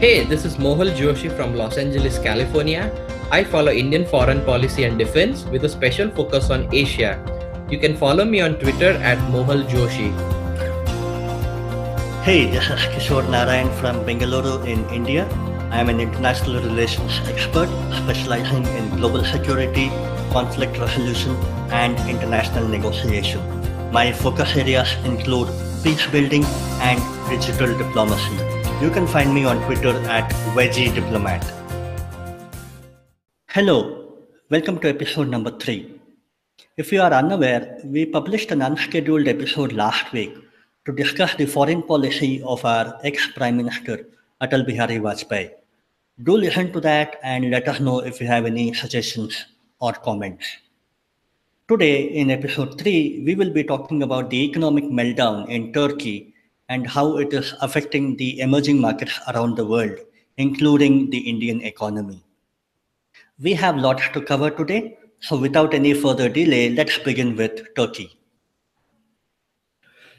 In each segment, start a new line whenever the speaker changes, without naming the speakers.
Hey, this is Mohal Joshi from Los Angeles, California. I follow Indian foreign policy and defense with a special focus on Asia. You can follow me on Twitter at Mohal Joshi.
Hey, this is Kishor from Bengaluru in India. I am an international relations expert specializing in global security, conflict resolution, and international negotiation. My focus areas include peace building and digital diplomacy. You can find me on Twitter at VeggieDiplomat. Hello, welcome to episode number 3. If you are unaware, we published an unscheduled episode last week to discuss the foreign policy of our ex-Prime Minister, Atal Bihari Vajpayee. Do listen to that and let us know if you have any suggestions or comments. Today, in episode 3, we will be talking about the economic meltdown in Turkey and how it is affecting the emerging markets around the world, including the Indian economy. We have lots to cover today, so without any further delay, let's begin with Turkey.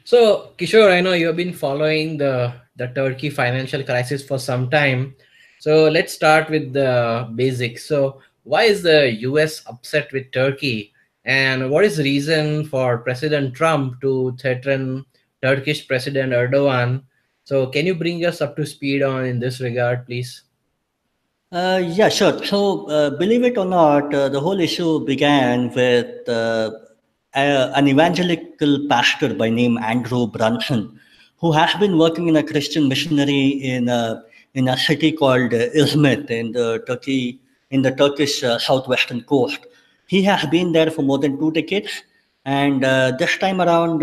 So, Kishore, I know you have been following the Turkey financial crisis for some time. So, let's start with the basics. So, why is the US upset with Turkey? And what is the reason for President Trump to threaten Turkish President Erdogan? So, can you bring us up to speed on in this regard, please?
Yeah, sure. So, believe it or not, the whole issue began with an evangelical pastor by name Andrew Brunson, who has been working in a Christian missionary in a city called Izmit in the Turkish southwestern coast. He has been there for more than 2 decades, and this time around,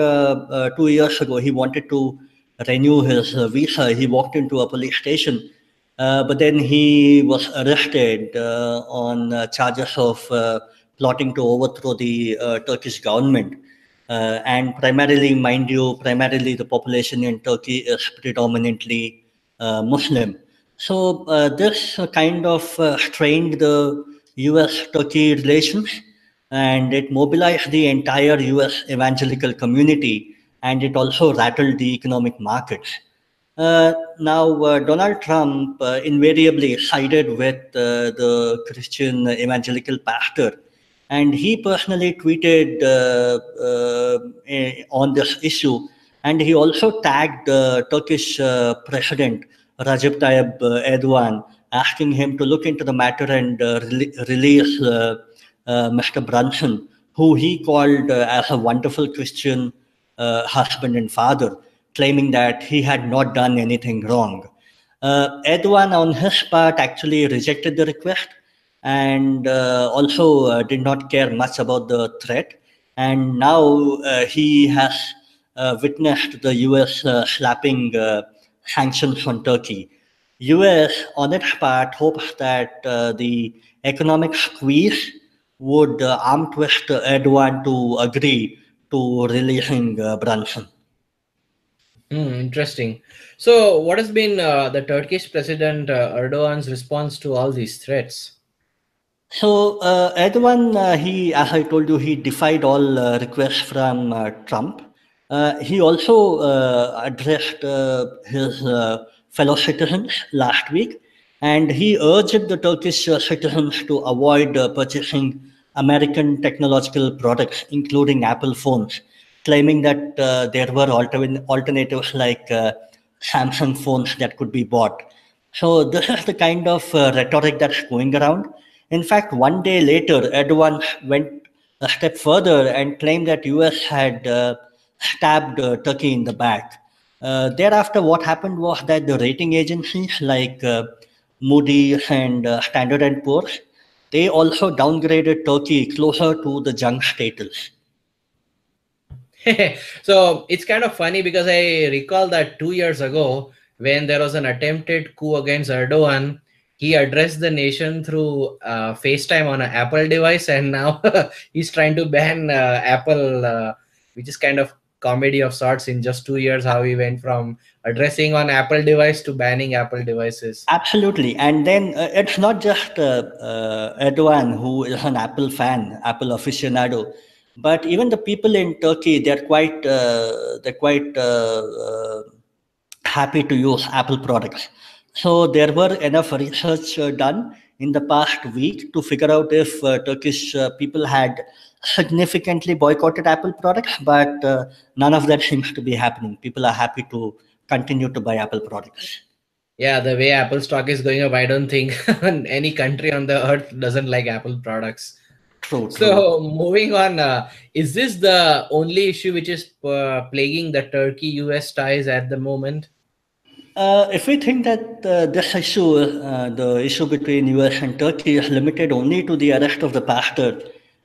2 years ago, he wanted to renew his visa. He walked into a police station, but then he was arrested on charges of plotting to overthrow the Turkish government. And primarily, mind you, the population in Turkey is predominantly Muslim. So this kind of strained the US-Turkey relations, and it mobilized the entire US evangelical community, and it also rattled the economic markets. Now, Donald Trump invariably sided with the Christian evangelical pastor, and he personally tweeted on this issue, and he also tagged Turkish President Recep Tayyip Erdogan, asking him to look into the matter and release Mr. Brunson, who he called as a wonderful Christian husband and father, claiming that he had not done anything wrong. Erdogan, on his part, actually rejected the request and also did not care much about the threat. And now he has witnessed the US slapping sanctions on Turkey. US, on its part, hopes that the economic squeeze would arm twist Erdogan to agree to releasing Brunson.
Interesting. So, what has been the Turkish President Erdogan's response to all these threats?
So, Erdogan, as I told you, he defied all requests from Trump. He also addressed his fellow citizens last week, and he urged the Turkish citizens to avoid purchasing American technological products, including Apple phones, claiming that there were alternatives like Samsung phones that could be bought. So this is the kind of rhetoric that's going around. In fact, one day later, Erdogan went a step further and claimed that US had stabbed Turkey in the back. Thereafter, what happened was that the rating agencies like Moody's and Standard & Poor's, they also downgraded Turkey closer to the junk status.
So it's kind of funny because I recall that 2 years ago, when there was an attempted coup against Erdogan, he addressed the nation through FaceTime on an Apple device, and now he's trying to ban Apple, which is kind of comedy of sorts. In just 2 years, how he went from addressing on Apple device to banning Apple devices.
Absolutely. And then it's not just Erdogan who is an Apple fan, Apple aficionado, but even the people in Turkey, they're quite happy to use Apple products. So there were enough research done in the past week to figure out if Turkish people had significantly boycotted Apple products, but none of that seems to be happening. People are happy to continue to buy Apple products.
Yeah, the way Apple stock is going up, I don't think any country on the earth doesn't like Apple products.
True, true.
So moving on, is this the only issue which is plaguing the Turkey-US ties at the moment?
If we think that this issue, the issue between US and Turkey, is limited only to the arrest of the pastor,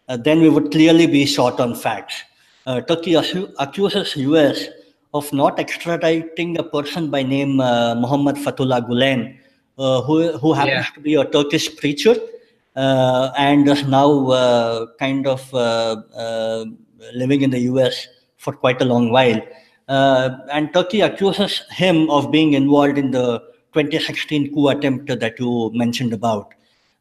then we would clearly be short on facts. Turkey accuses US of not extraditing a person by name Muhammad Fatullah Gulen, who
Yeah.
happens to be a Turkish preacher and is now living in the US for quite a long while. And Turkey accuses him of being involved in the 2016 coup attempt that you mentioned about.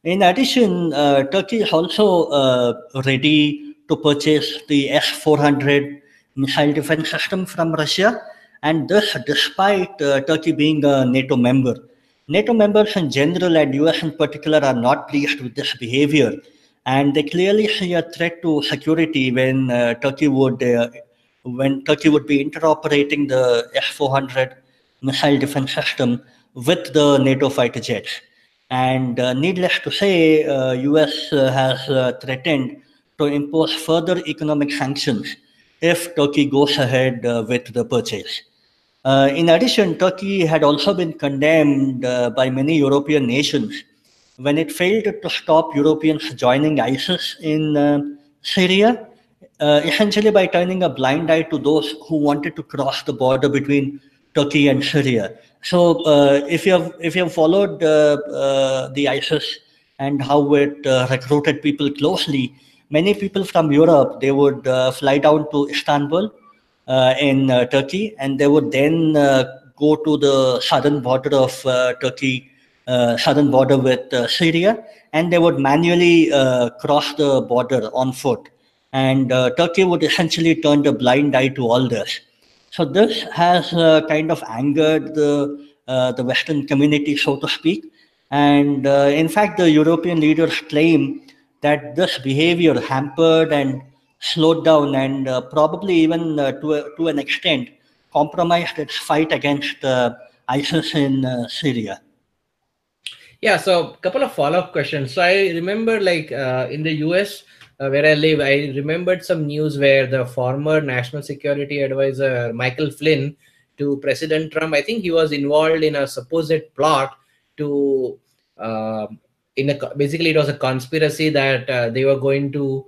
In addition, Turkey is also ready to purchase the S-400 missile defense system from Russia, and this despite Turkey being a NATO member. NATO members in general and US in particular are not pleased with this behavior, and they clearly see a threat to security when Turkey would be interoperating the S-400 missile defense system with the NATO fighter jets. And needless to say, US has threatened to impose further economic sanctions if Turkey goes ahead with the purchase. In addition, Turkey had also been condemned by many European nations when it failed to stop Europeans joining ISIS in Syria, essentially by turning a blind eye to those who wanted to cross the border between Turkey and Syria. So, if you have followed the ISIS and how it recruited people closely, many people from Europe they would fly down to Istanbul in Turkey, and they would then go to the southern border of Turkey, southern border with Syria, and they would manually cross the border on foot. And Turkey would essentially turn a blind eye to all this. So this has kind of angered the Western community, so to speak. And in fact, the European leaders claim that this behavior hampered and slowed down and probably even to an extent compromised its fight against ISIS in Syria.
Yeah, so a couple of follow-up questions. So I remember like in the US where I live, I remembered some news where the former national security advisor Michael Flynn to President Trump, I think he was involved in a supposed plot to uh, basically it was a conspiracy that they were going to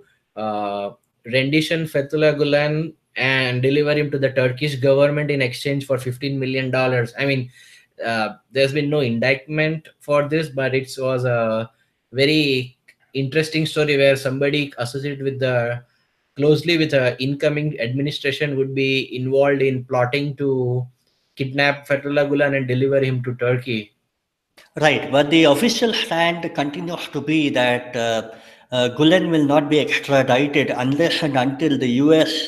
rendition Fethullah Gulen and deliver him to the Turkish government in exchange for $15 million. I mean, there's been no indictment for this, but it was a very interesting story where somebody associated with the closely with the incoming administration would be involved in plotting to kidnap Fethullah Gulen and deliver him to Turkey.
Right, but the official stand continues to be that Gulen will not be extradited unless and until the US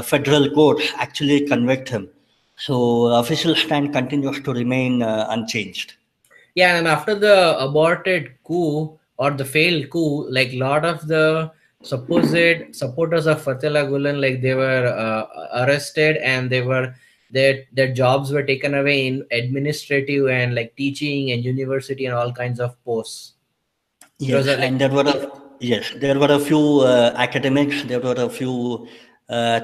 federal courts actually convict him. So, official stand continues to remain unchanged.
Yeah, and after the aborted coup or the failed coup, like a lot of the supposed supporters of Fatullah Gulen, like they were arrested and their jobs were taken away in administrative and like teaching and university and all kinds of posts. It was
Yes,
a, like
and there were a few academics, there were a few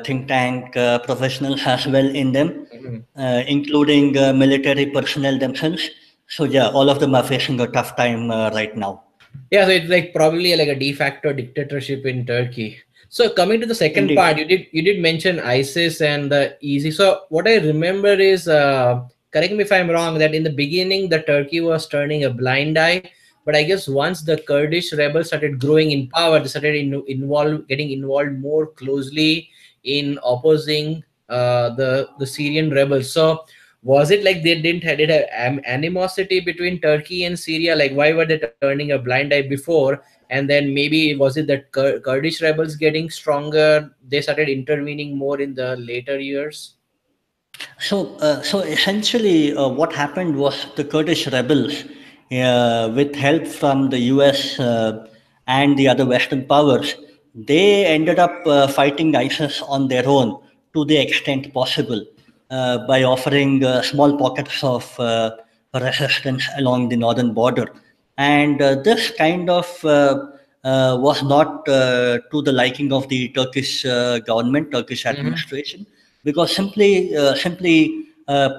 think tank professionals as well in them,
Mhm.
including military personnel themselves. So yeah, all of them are facing a tough time right now.
Yeah, so it's like probably like a de facto dictatorship in Turkey. So coming to the second
Indeed.
part, you did mention ISIS and the easy. So what I remember is, correct me if I'm wrong, that in the beginning the Turkey was turning a blind eye, but I guess once the Kurdish rebels started growing in power, they started getting involved more closely in opposing the Syrian rebels. So was it like they didn't had it a animosity between Turkey and Syria? Like why were they turning a blind eye before? And then maybe was it that Kurdish rebels getting stronger? They started intervening more in the later years.
So essentially, what happened was the Kurdish rebels, with help from the U.S. And the other Western powers, they ended up fighting ISIS on their own to the extent possible, by offering small pockets of resistance along the northern border. And this kind of was not to the liking of the Turkish government, Turkish
Hmm.
administration, because simply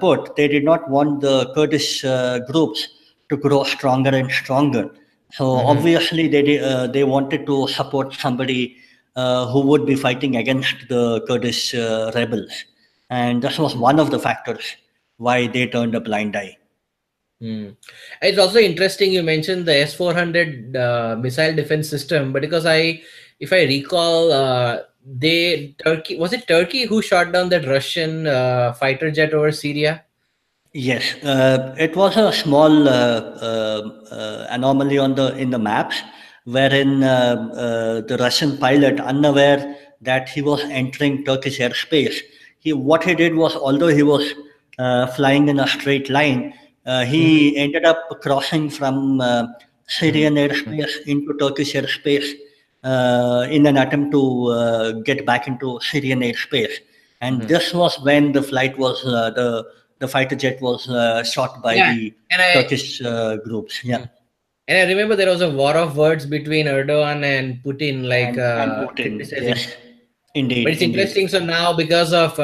put, they did not want the Kurdish groups to grow stronger and stronger. So
Hmm.
obviously, they wanted to support somebody who would be fighting against the Kurdish rebels, and this was one of the factors why they turned a blind eye.
Hmm. It's also interesting you mentioned the S-400 missile defense system, but because if I recall, Turkey, was it Turkey who shot down that Russian fighter jet over Syria?
Yes, it was a small anomaly on the in the maps, wherein the Russian pilot, unaware that he was entering Turkish airspace, what he did was, although he was flying in a straight line,
Hmm.
he ended up crossing from
Hmm.
Syrian airspace into Turkish airspace in an attempt to get back into Syrian airspace. And
Hmm.
this was when the flight was the fighter jet was shot by
Yeah,
the
and I
Turkish groups. Yeah,
Mhm. And I remember there was a war of words between Erdogan and Putin, like
and Putin.
criticizing.
Yes,
But
indeed,
it's
indeed.
interesting. So now, because of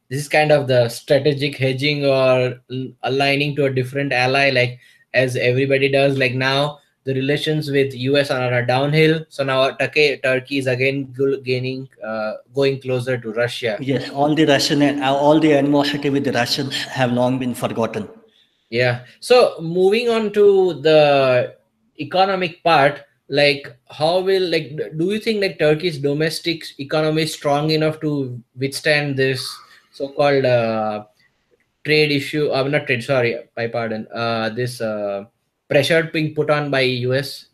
this is kind of the strategic hedging or aligning to a different ally, like as everybody does, like now the relations with US are on a downhill. So now Turkey is again gaining, going closer to Russia.
Yes, all the animosity with the Russians have long been forgotten.
Yeah. So moving on to the economic part, like how will like do you think like Turkey's domestic economy is strong enough to withstand this so-called trade issue? Not trade. Sorry, my pardon. This pressure being put on by US.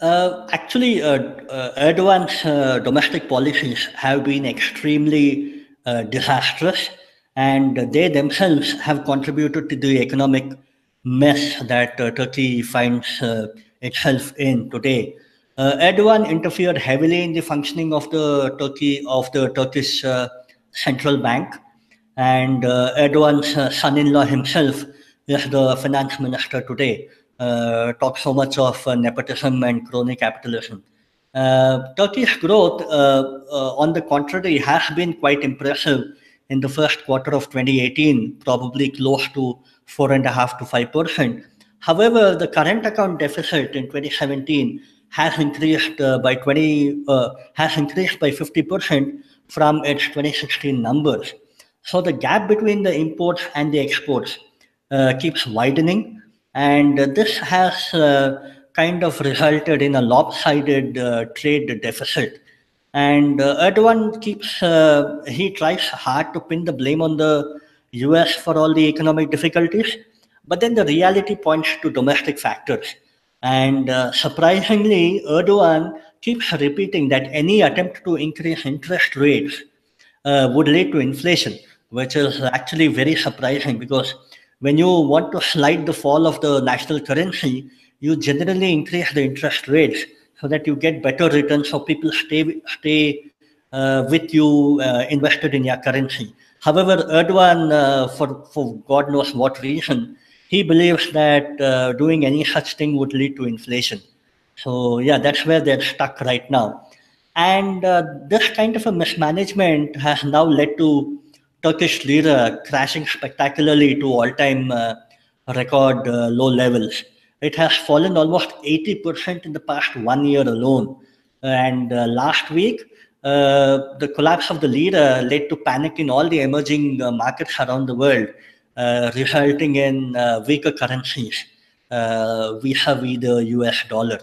Actually, Erdogan's domestic policies have been extremely disastrous, and they themselves have contributed to the economic mess that Turkey finds itself in today. Erdogan interfered heavily in the functioning of the Turkish central bank, and Erdogan's son-in-law himself is the finance minister today. Talks so much of nepotism and crony capitalism. Turkey's growth, on the contrary, has been quite impressive in the first quarter of 2018, probably close to 4.5 to 5%. However, the current account deficit in 2017 has increased by 50% from its 2016 numbers. So the gap between the imports and the exports keeps widening, and this has kind of resulted in a lopsided trade deficit. And Erdogan he tries hard to pin the blame on the US for all the economic difficulties, but then the reality points to domestic factors. And surprisingly, Erdogan keeps repeating that any attempt to increase interest rates would lead to inflation, which is actually very surprising because when you want to slide the fall of the national currency, you generally increase the interest rates so that you get better returns, so people stay with you invested in your currency. However, Erdogan, for God knows what reason, he believes that doing any such thing would lead to inflation. So yeah, that's where they're stuck right now. And this kind of a mismanagement has now led to Turkish lira crashing spectacularly to all-time record low levels. It has fallen almost 80% in the past 1 year alone. And last week, the collapse of the lira led to panic in all the emerging markets around the world, resulting in weaker currencies vis-a-vis the US dollar.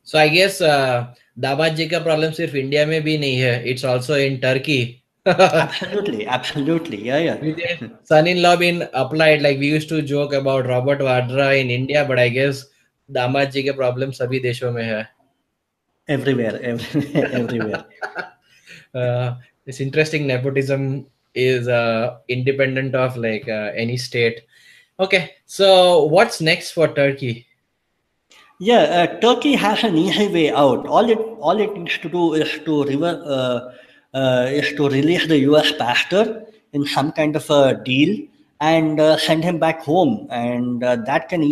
So I guess दामाद जी का problem सिर्फ India में भी नहीं है. It's also in Turkey.
Absolutely, absolutely. Yeah, yeah.
With their son-in-law being applied, like we used to joke about Robert Vadra in India, but I guess दामाद जी के problem सभी देशों में है.
Everywhere, everywhere, everywhere.
uh, It's interesting. Nepotism is independent of like any state. Okay, so what's next for Turkey?
Yeah, Turkey has an easy way out. All it needs to do is to release the U.S. pastor in some kind of a deal and send him back home, and that would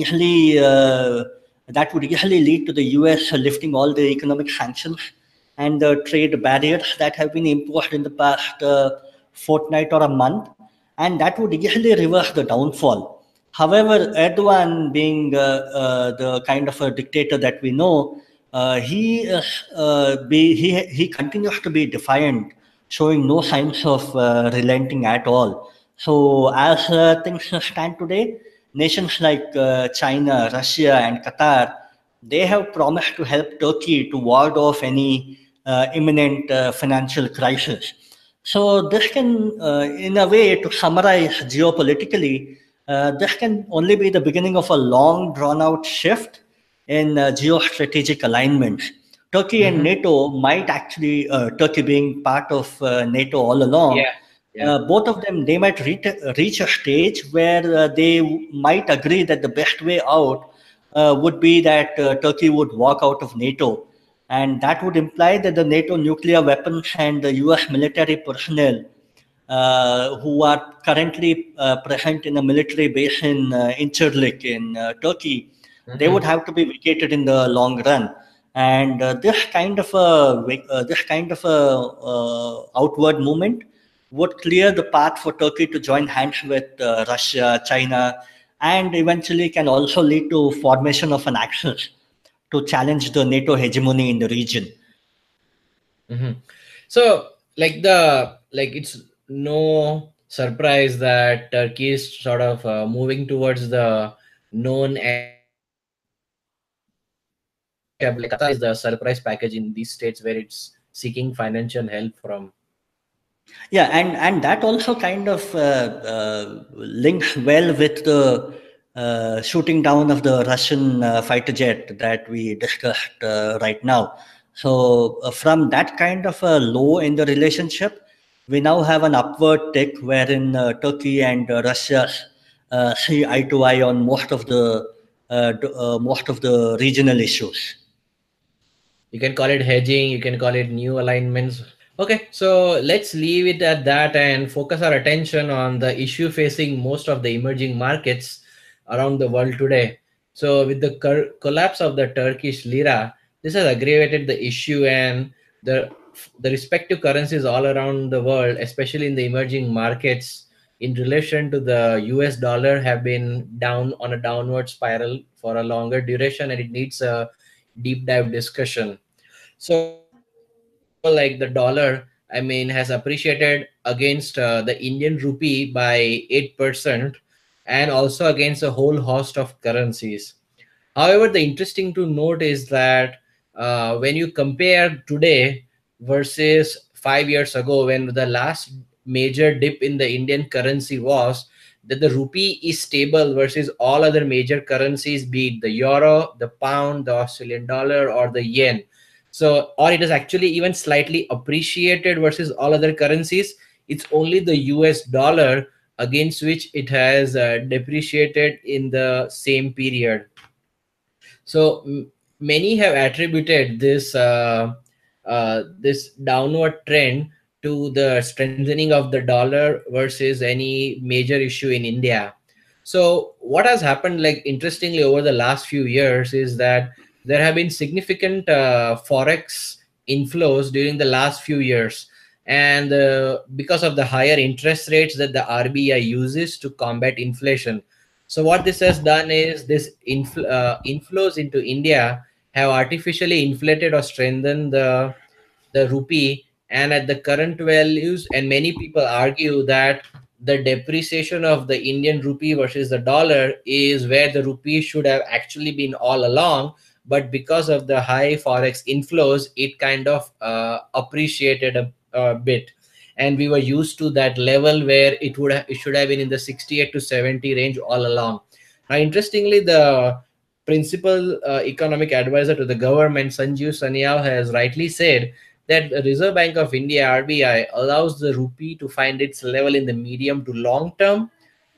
easily lead to the U.S. lifting all the economic sanctions and the trade barriers that have been imposed in the past fortnight or a month, and that would easily reverse the downfall. However, Erdogan, being the kind of a dictator that we know, he continues to be defiant, showing no signs of relenting at all. So, as things stand today, nations like China, Russia, and Qatar, they have promised to help Turkey to ward off any imminent financial crisis. So this can, in a way, to summarize geopolitically, this can only be the beginning of a long, drawn-out shift in geostrategic alignments. Turkey and
Hmm.
NATO might actually, Turkey being part of NATO all along,
Yeah, yeah.
both of them, they might reach a stage where they might agree that the best way out would be that Turkey would walk out of NATO. And that would imply that the NATO nuclear weapons and the US military personnel who are currently present in a military base in Incirlik in Turkey, they would
Hmm.
have to be vacated in the long run. And this kind of a outward movement would clear the path for Turkey to join hands with Russia, China, and eventually can also lead to formation of an axis to challenge the NATO hegemony in the region.
Hmm. So, like it's no surprise that Turkey is sort of moving towards the known and stability. Like Qatar is the surprise package in these states where it's seeking financial help from.
Yeah, and that also kind of links well with the shooting down of the Russian fighter jet that we discussed right now. So from that kind of a low in the relationship, we now have an upward tick wherein Turkey and Russia see eye to eye on most of the regional issues.
You can call it hedging, you can call it new alignments. Okay, so let's leave it at that and focus our attention on the issue facing most of the emerging markets around the world today. So, with the collapse of the Turkish lira, this has aggravated the issue, and the respective currencies all around the world, especially in the emerging markets, in relation to the US dollar, have been down on a downward spiral for a longer duration, and it needs a deep dive discussion. So, like the dollar, I mean, has appreciated against the Indian rupee by 8% and also against a whole host of currencies. However, the interesting to note is that when you compare today versus 5 years ago, when the last major dip in the Indian currency was, that the rupee is stable versus all other major currencies, be it the euro, the pound, the Australian dollar, or the yen. So, or it is actually even slightly appreciated versus all other currencies. It's only the US dollar against which it has depreciated in the same period. So many have attributed this downward trend to the strengthening of the dollar versus any major issue in India. So what has happened, like interestingly, over the last few years is that there have been significant forex inflows during the last few years, and because of the higher interest rates that the RBI uses to combat inflation. So what this has done is this inflows into India have artificially inflated or strengthened the rupee, and at the current values, and many people argue that the depreciation of the Indian rupee versus the dollar is where the rupee should have actually been all along, but because of the high forex inflows, it kind of appreciated a bit, and we were used to that level where it should have been in the 68 to 70 range all along. Now, interestingly, the principal economic advisor to the government, Sanjeev Sanyal, has rightly said that the Reserve Bank of India (RBI) allows the rupee to find its level in the medium to long term,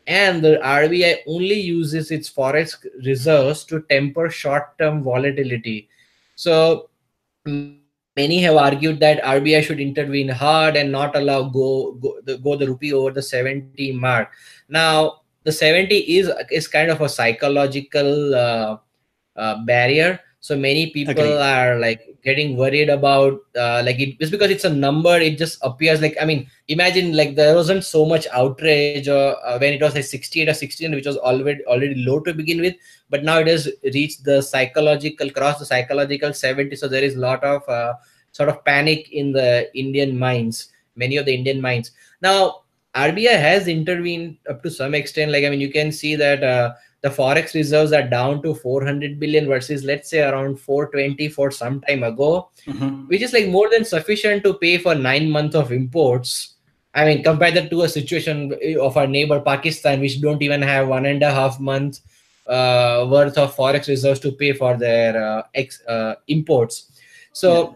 and the RBI only uses its forex reserves to temper short-term volatility. So many have argued that RBI should intervene hard and not allow go the rupee over the 70 mark. Now the 70 is kind of a psychological barrier. So many people
Agree.
are like getting worried about like it's because it's a number. It just appears like, I mean, imagine like there wasn't so much outrage when it was like 68 or 16, which was already low to begin with, but now it has reached the psychological cross the psychological 70. So there is a lot of sort of panic in the Indian minds, many of the Indian minds. Now RBI has intervened up to some extent. Like, I mean, you can see that the forex reserves are down to 400 billion versus, let's say, around 420 for some time ago,
Mhm.
which is like more than sufficient to pay for 9 months of imports. I mean, compare that to a situation of our neighbor Pakistan, which don't even have 1.5 months worth of forex reserves to pay for their imports.
Yeah.
So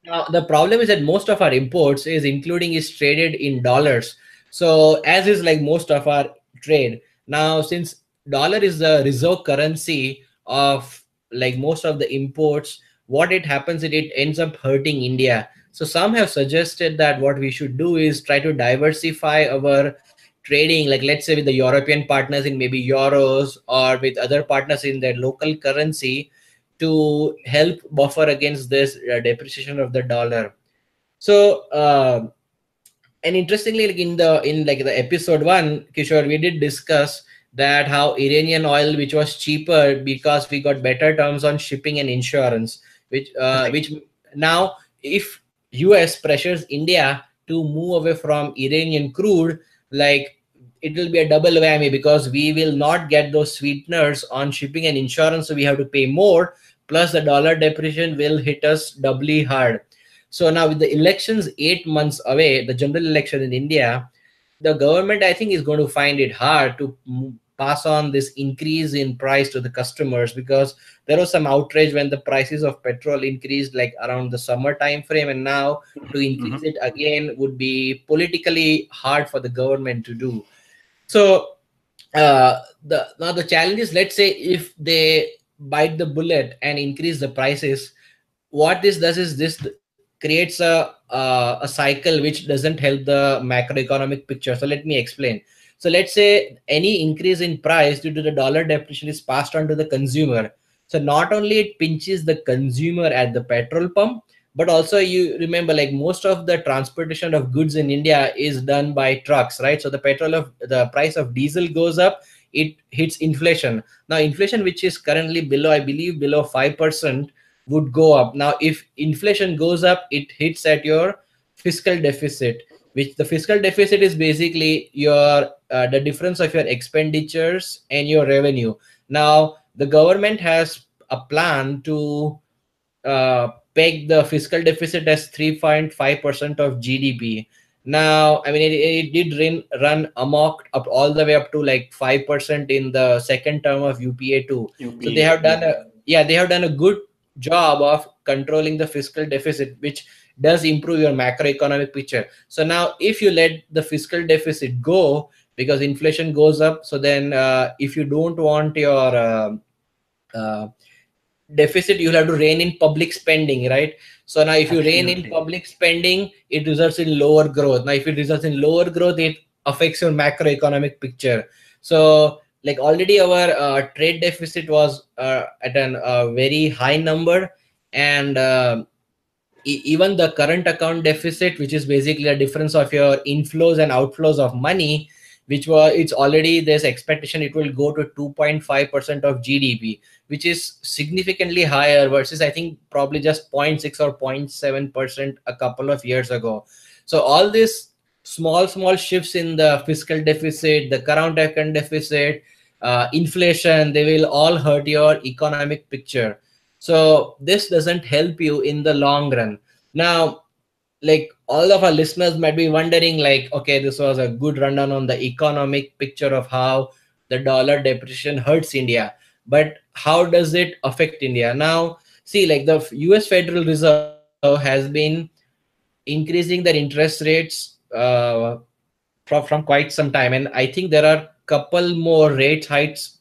now, the problem is that most of our imports is including is traded in dollars. So as is like most of our trade. Now, since dollar is the reserve currency of like most of the imports, what it happens is it ends up hurting India. So some have suggested that what we should do is try to diversify our trading, like let's say with the European partners in maybe euros or with other partners in their local currency to help buffer against this depreciation of the dollar. So and interestingly, like in like the episode one, Kishore, we did discuss that how Iranian oil, which was cheaper because we got better terms on shipping and insurance, which
Right.
now if US pressures India to move away from Iranian crude, like it will be a double whammy because we will not get those sweeteners on shipping and insurance, so we have to pay more. Plus, the dollar depreciation will hit us doubly hard. So now with the elections 8 months away, the general election in India, the government I think is going to find it hard to pass on this increase in price to the customers, because there was some outrage when the prices of petrol increased like around the summer time frame, and now to increase
Mhm.
it again would be politically hard for the government to do. So the challenge is, let's say if they bite the bullet and increase the prices, what this does is this creates a cycle which doesn't help the macroeconomic picture. So let me explain. So let's say any increase in price due to the dollar depreciation is passed on to the consumer. So not only it pinches the consumer at the petrol pump, but also you remember like most of the transportation of goods in India is done by trucks, right? So the price of diesel goes up, it hits inflation. Now inflation, which is currently below, I believe below 5%, would go up. Now, if inflation goes up, it hits at your fiscal deficit, which the fiscal deficit is basically your the difference of your expenditures and your revenue. Now, the government has a plan to peg the fiscal deficit as 3.5% of GDP. Now, I mean, it did run amok up all the way up to like 5% in the second term of UPA too. So they
UPA.
have done
Yeah.
a yeah, they have done a good job of controlling the fiscal deficit, which does improve your macroeconomic picture. So now, if you let the fiscal deficit go because inflation goes up, so then if you don't want your uh, deficit, you'll have to rein in public spending, right? So now if you rein in
Absolutely.
public spending, it results in lower growth. Now if it results in lower growth, it affects your macroeconomic picture. So like already our trade deficit was at a very high number, and even the current account deficit, which is basically a difference of your inflows and outflows of money, which was it's already there's expectation it will go to 2.5% of GDP, which is significantly higher versus I think probably just zero point 0.6 or 0.7% a couple of years ago. So all these small shifts in the fiscal deficit, the current account deficit, inflation, they will all hurt your economic picture. So this doesn't help you in the long run. Now, like all of our listeners might be wondering, like, okay, this was a good rundown on the economic picture of how the dollar depreciation hurts India, but how does it affect India? Now, see, like the US Federal Reserve has been increasing their interest rates from quite some time, and I think there are couple more rate hikes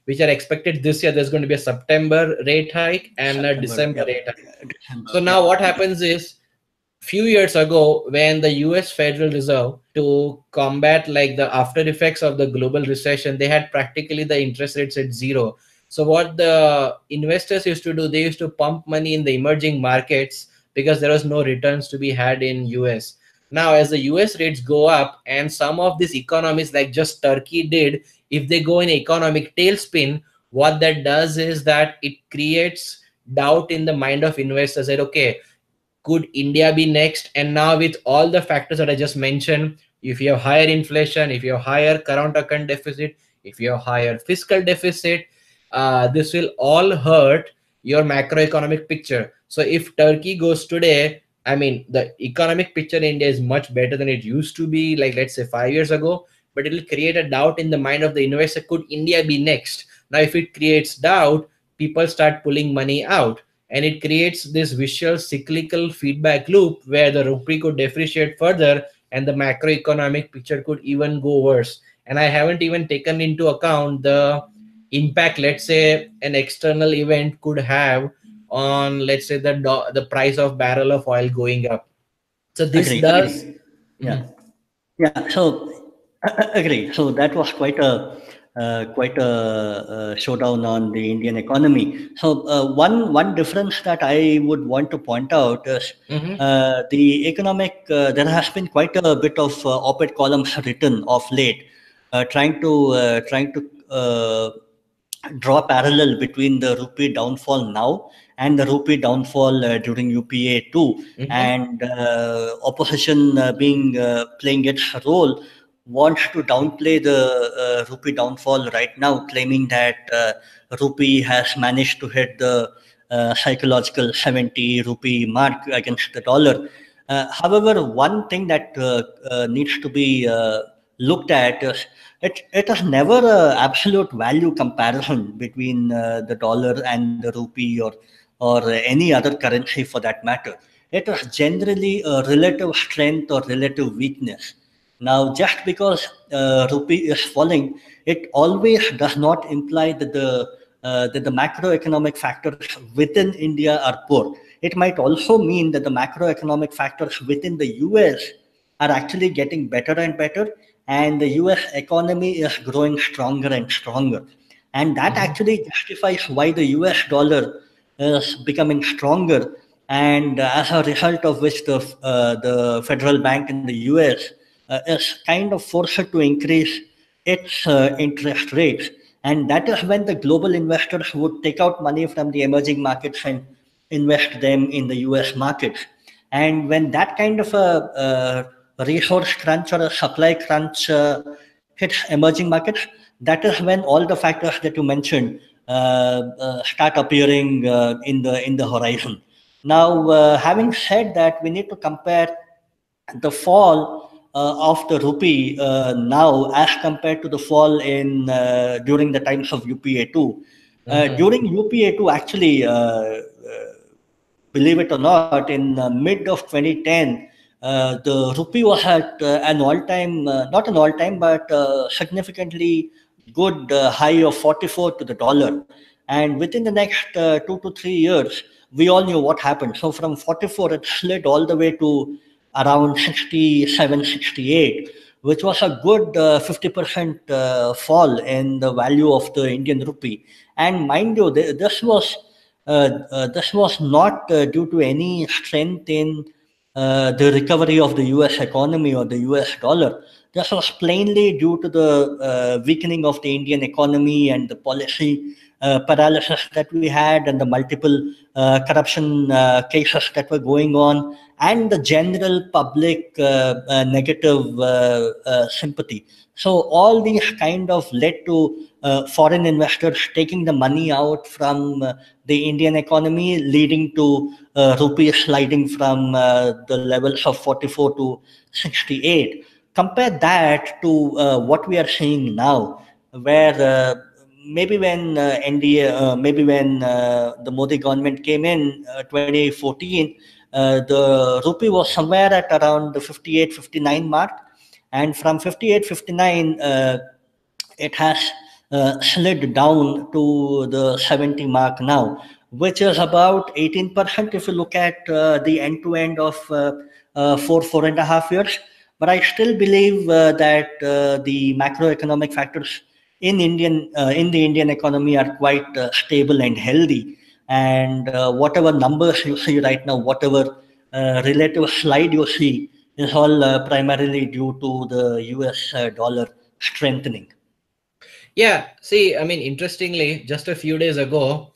which are expected this year. There's going to be a September rate hike and a
September,
December
yep,
rate hike.
December,
So now
yep.
what happens is, few years ago, when the US Federal Reserve, to combat like the after effects of the global recession, they had practically the interest rates at zero. So what the investors used to do, they used to pump money in the emerging markets because there was no returns to be had in US. Now as the US rates go up, and some of these economies like just Turkey did, if they go in economic tailspin, what that does is that it creates doubt in the mind of investors that, okay, could India be next? And now with all the factors that I just mentioned, if you have higher inflation, if you have higher current account deficit, if you have higher fiscal deficit, this will all hurt your macroeconomic picture. So if Turkey goes today, I mean, the economic picture in India is much better than it used to be, like let's say 5 years ago, but it will create a doubt in the mind of the investor. Could India be next? Now, if it creates doubt, people start pulling money out, and it creates this vicious cyclical feedback loop where the rupee could depreciate further and the macroeconomic picture could even go worse. And I haven't even taken into account the impact, let's say, an external event could have on, let's say, the price of barrel of oil going up. So this
Agree,
does.
agree. Yeah.
Mhm.
Yeah, so agree. So that was quite a showdown on the Indian economy. So one difference that I would want to point out is
Mhm.
the economic. There has been quite a bit of op-ed columns written of late, trying to draw parallel between the rupee downfall now and the rupee downfall during UPA 2,
Mhm.
and opposition being playing its role wants to downplay the rupee downfall right now, claiming that rupee has managed to hit the psychological 70 rupee mark against the dollar. However, one thing that needs to be looked at is it is never a absolute value comparison between the dollar and the rupee, or any other currency for that matter. It is generally a relative strength or relative weakness. Now, just because rupee is falling, it always does not imply that the macroeconomic factors within India are poor. It might also mean that the macroeconomic factors within the US are actually getting better and better, and the US economy is growing stronger and stronger. And that
Mhm.
actually justifies why the US dollar is becoming stronger, and as a result of which the federal bank in the US is kind of forced to increase its interest rates. And that is when the global investors would take out money from the emerging markets and invest them in the US markets. And when that kind of a resource crunch or a supply crunch hits emerging markets, that is when all the factors that you mentioned start appearing in the horizon. Now, having said that, we need to compare the fall of the rupee now as compared to the fall in during the times of UPA 2.
Mhm.
During UPA 2, actually, believe it or not, in mid of 2010, the rupee was at an all-time, not an all-time, but significantly good high of 44 to the dollar. And within the next 2 to 3 years, we all knew what happened. So from 44, it slid all the way to around 67, 68, which was a good 50% fall in the value of the Indian rupee. And mind you, this was not due to any strength in the recovery of the US economy or the US dollar. This was plainly due to the weakening of the Indian economy and the policy paralysis that we had, and the multiple corruption cases that were going on, and the general public negative sympathy. So all these kind of led to foreign investors taking the money out from the Indian economy, leading to rupee sliding from the levels of 44 to 68. Compare that to what we are seeing now, where maybe when maybe when the Modi government came in 2014, the rupee was somewhere at around the 58, 59 mark. And from 58, 59, it has slid down to the 70 mark now, which is about 18% if you look at the end to end of 4.5 years. But I still believe that the macroeconomic factors in the Indian economy are quite stable and healthy. And whatever numbers you see right now, whatever relative slide you see, is all primarily due to the US dollar strengthening.
Yeah, see, I mean, interestingly, just a few days ago,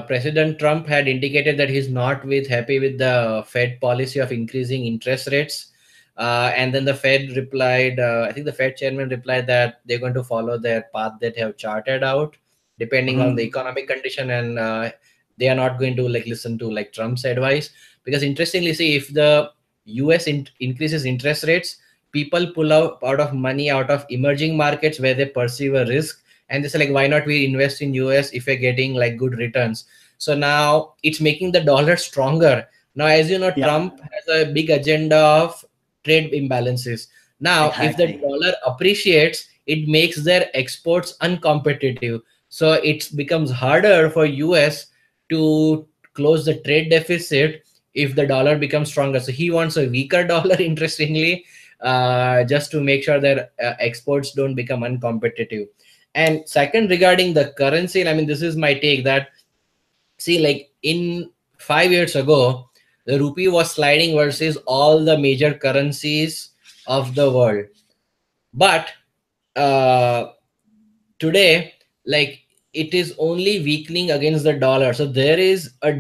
President Trump had indicated that he's not happy with the Fed policy of increasing interest rates. And then the Fed replied, I think the Fed chairman replied that they're going to follow their path that have charted out, depending on the
Mhm.
economic condition, and they are not going to like listen to like Trump's advice. Because interestingly, see, if the US increases interest rates, people pull out of money out of emerging markets where they perceive a risk, and they say like, why not we invest in US if we're getting like good returns. So now it's making the dollar stronger. Now, as you know,
Yeah,
Trump has a big agenda of trade imbalances. Now if the
exactly.
dollar appreciates, it makes their exports uncompetitive, so it becomes harder for US to close the trade deficit if the dollar becomes stronger. So he wants a weaker dollar, interestingly, just to make sure that exports don't become uncompetitive. And second, regarding the currency, I mean, this is my take that, see, like in 5 years ago, the rupee was sliding versus all the major currencies of the world. But uh, today, like it is only weakening against the dollar. So there is a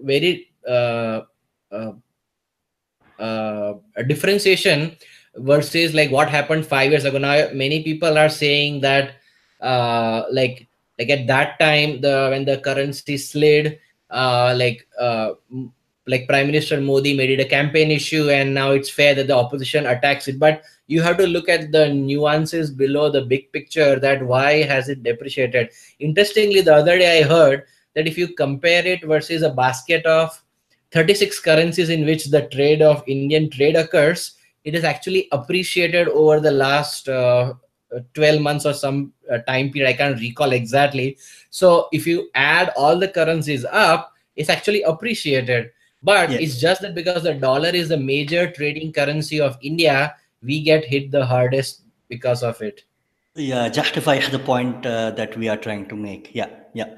very uh, a differentiation versus like what happened 5 years ago. Now many people are saying that like at that time, the when the currency slid, like Prime Minister Modi made it a campaign issue, and now it's fair that the opposition attacks it. But you have to look at the nuances below the big picture, that why has it depreciated. Interestingly, the other day I heard that if you compare it versus a basket of 36 currencies in which the trade of Indian trade occurs, it is actually appreciated over the last 12 months or some time period. I can't recall exactly. So if you add all the currencies up, it's actually appreciated. But it's
Yes.
just that because the dollar is the major trading currency of India, we get hit the hardest because of it.
Yeah, justifies the point that we are trying to make. Yeah, yeah.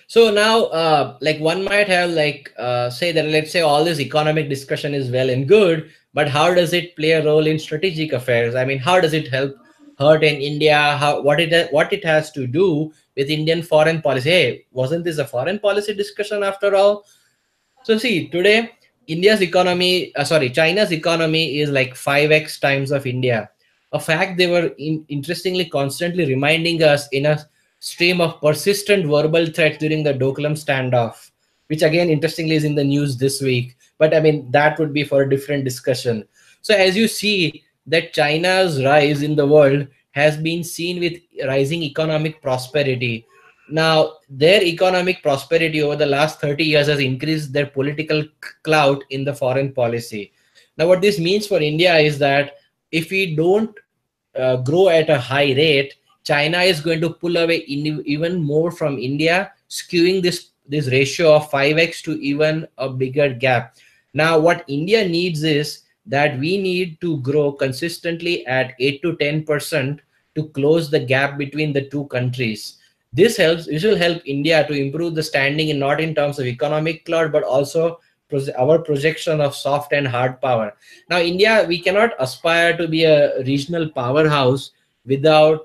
So now, like one might have like say that, let's say all this economic discussion is well and good, but how does it play a role in strategic affairs? I mean, how does it help hurt in India? How what it has to do with Indian foreign policy? Hey, wasn't this a foreign policy discussion after all? So see, today China's economy is like 5x times of India. A fact they were interestingly constantly reminding us in a stream of persistent verbal threats during the Doklam standoff, which again, interestingly, is in the news this week. But I mean, that would be for a different discussion. So as you see that China's rise in the world has been seen with rising economic prosperity. Now, their economic prosperity over the last 30 years has increased their political clout in the foreign policy. Now, what this means for India is that if we don't grow at a high rate, China is going to pull away even more from India, skewing this ratio of 5x to even a bigger gap. Now, what India needs is that we need to grow consistently at 8 to 10% to close the gap between the two countries. This will help India to improve the standing in not in terms of economic clout, but also our projection of soft and hard power. Now, India, we cannot aspire to be a regional powerhouse without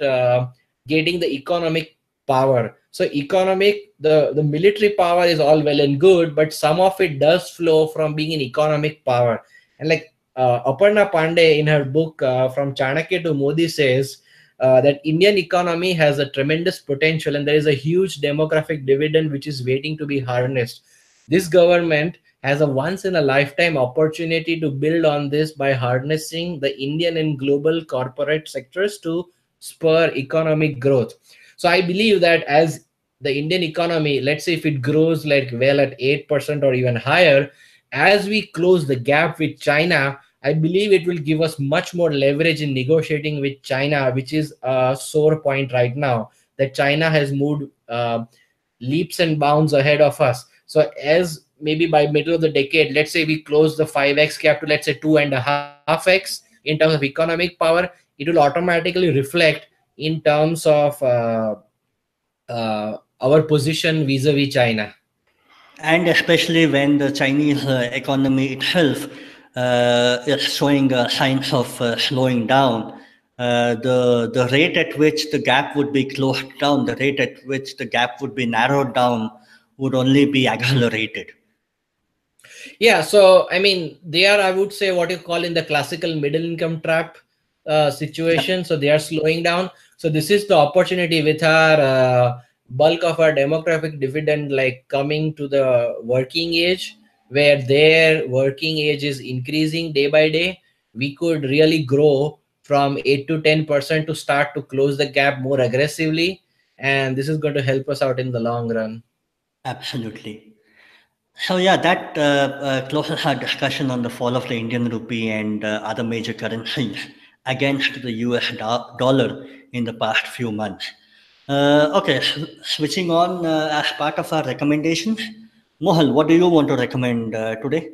getting the economic power. So, the military power is all well and good, but some of it does flow from being an economic power. And like Aparna Pandey in her book From Chanakya to Modi says that Indian economy has a tremendous potential, and there is a huge demographic dividend which is waiting to be harnessed. This government has a once in a lifetime opportunity to build on this by harnessing the Indian and global corporate sectors to spur economic growth. So I believe that as the Indian economy, let's say if it grows like well at 8% or even higher, as we close the gap with China, I believe it will give us much more leverage in negotiating with China, which is a sore point right now. That China has moved leaps and bounds ahead of us. So as maybe by middle of the decade, let's say we close the 5x gap to let's say 2.5x in terms of economic power, it will automatically reflect in terms of our position vis-a-vis China.
And especially when the Chinese economy itself is showing signs of slowing down, the rate at which the gap would be closed down, the rate at which the gap would be narrowed down, would only be accelerated.
Yeah, so I mean, they are, I would say, what you call in the classical middle income trap situation.
Yep.
So they are slowing down. So this is the opportunity with our bulk of our demographic dividend, like coming to the working age, where their working age is increasing day by day. We could really grow from 8 to 10% to start to close the gap more aggressively, and this is going to help us out in the long run.
Absolutely. So yeah, that closes our discussion on the fall of the Indian rupee and other major currencies against the US dollar in the past few months. Okay, switching on as part of our recommendations. Mohal, what do you want to recommend today?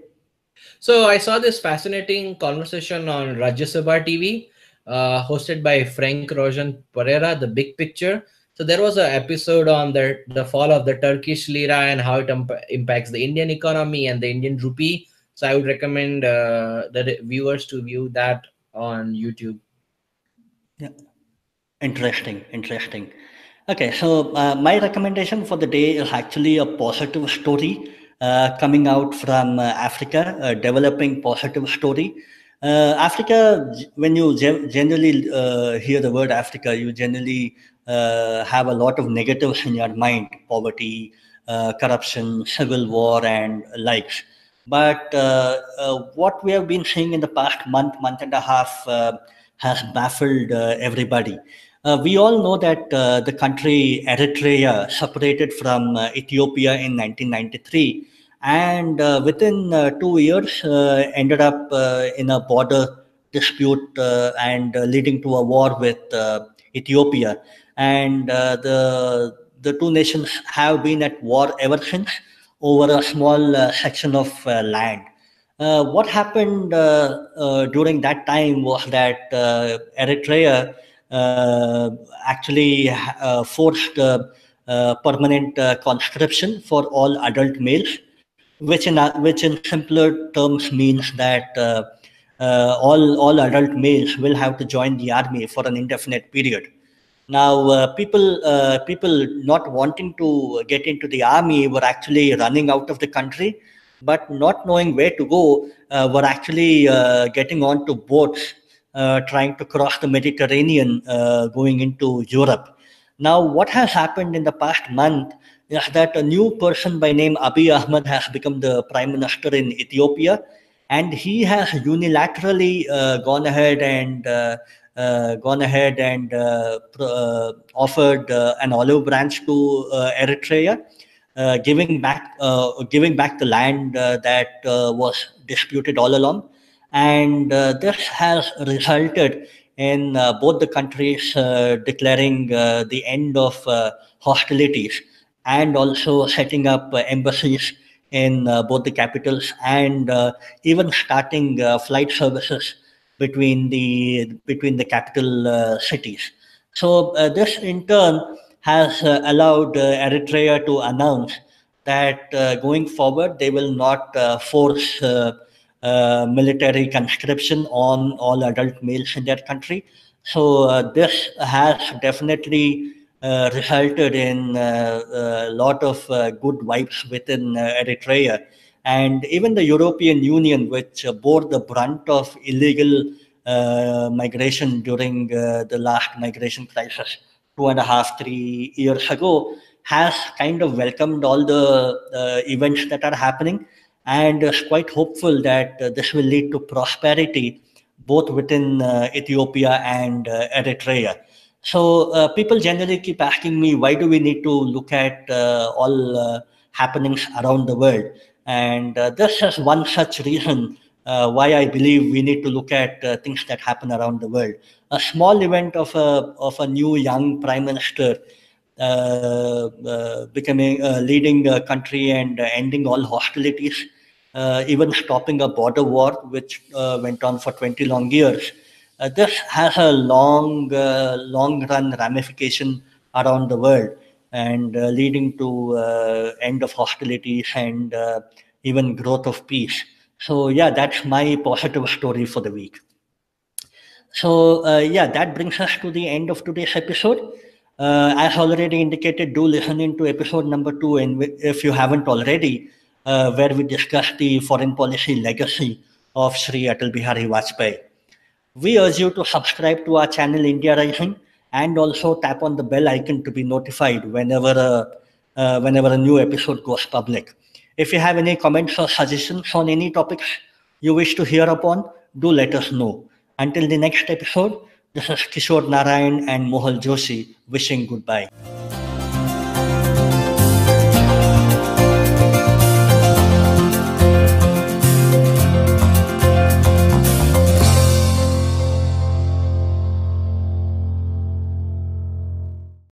So I saw this fascinating conversation on Rajasuya TV, hosted by Frank Rojan Pereira, The Big Picture. So there was an episode on the fall of the Turkish Lira and how it impacts the Indian economy and the Indian Rupee. So I would recommend the viewers to view that on YouTube.
Yeah. Interesting, interesting. Okay, so my recommendation for the day is actually a positive story coming out from Africa, a developing positive story. Africa, when you generally hear the word Africa, you generally have a lot of negatives in your mind: poverty, corruption, civil war, and likes. But what we have been seeing in the past month and a half has baffled everybody. We all know that the country Eritrea separated from Ethiopia in 1993, and within 2 years ended up in a border dispute and leading to a war with Ethiopia. And the two nations have been at war ever since over a small section of land. What happened during that time was that Eritrea actually forced permanent conscription for all adult males, which in simpler terms means that all adult males will have to join the army for an indefinite period. Now, people not wanting to get into the army were actually running out of the country, but not knowing where to go, were actually getting onto boats, trying to cross the Mediterranean, going into Europe. Now, what has happened in the past month is that a new person by name Abiy Ahmed has become the prime minister in Ethiopia, and he has unilaterally gone ahead and offered an olive branch to Eritrea, giving back the land that was disputed all along, and this has resulted in both the countries declaring the end of hostilities and also setting up embassies in both the capitals and even starting flight services between the capital cities. So this in turn has allowed Eritrea to announce that going forward they will not force military conscription on all adult males in their country. So this has definitely resulted in a lot of good vibes within Eritrea. And even the European Union, which bore the brunt of illegal migration during the last migration crisis 2.5, 3 years ago, has kind of welcomed all the events that are happening and is quite hopeful that this will lead to prosperity both within Ethiopia and Eritrea. So people generally keep asking me, why do we need to look at all happenings around the world? And this is one such reason why I believe we need to look at things that happen around the world. A small event of a new young prime minister becoming leading a country and ending all hostilities, even stopping a border war which went on for 20 long years. This has a long run ramification around the world and leading to end of hostilities and even growth of peace. So yeah, that's my positive story for the week. So yeah, that brings us to the end of today's episode. As already indicated, do listen into episode number 2, and if you haven't already, where we discuss the foreign policy legacy of Sri Atal Bihari Vajpayee. We urge you to subscribe to our channel India Rising and also tap on the bell icon to be notified whenever a new episode goes public. If you have any comments or suggestions on any topics you wish to hear upon, do let us know. Until the next episode, this is Kishor Narayan and Mohal Joshi wishing goodbye.